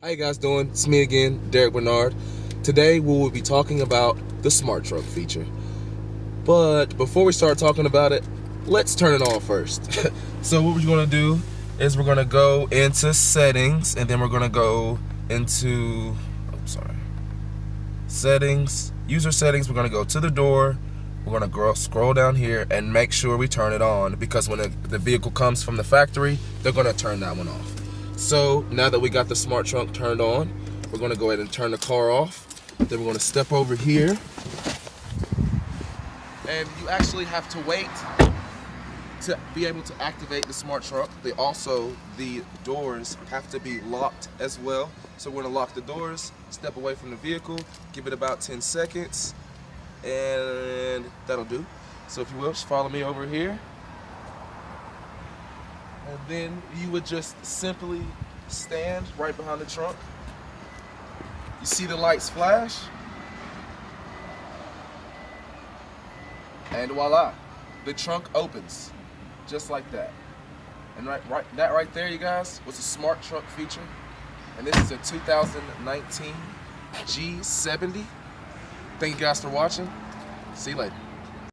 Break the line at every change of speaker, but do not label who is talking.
How you guys doing? It's me again, Derek Bernard. Today we will be talking about the Smart Truck feature. But before we start talking about it, let's turn it on first. So what we're gonna do is we're gonna go into settings, and then we're gonna go into, settings, user settings. We're gonna go to the door. We're gonna scroll down here and make sure we turn it on, because when the vehicle comes from the factory, they're gonna turn that one off. So now that we got the smart trunk turned on, we're gonna go ahead and turn the car off. Then we're gonna step over here. And you actually have to wait to be able to activate the smart trunk. The doors have to be locked as well. So we're gonna lock the doors, step away from the vehicle, give it about 10 seconds, and that'll do. So if you will, just follow me over here. And then you would just simply stand right behind the trunk. You see the lights flash? And voila, the trunk opens, just like that. And that right there, you guys, was a smart trunk feature. And this is a 2019 G70. Thank you guys for watching. See you later.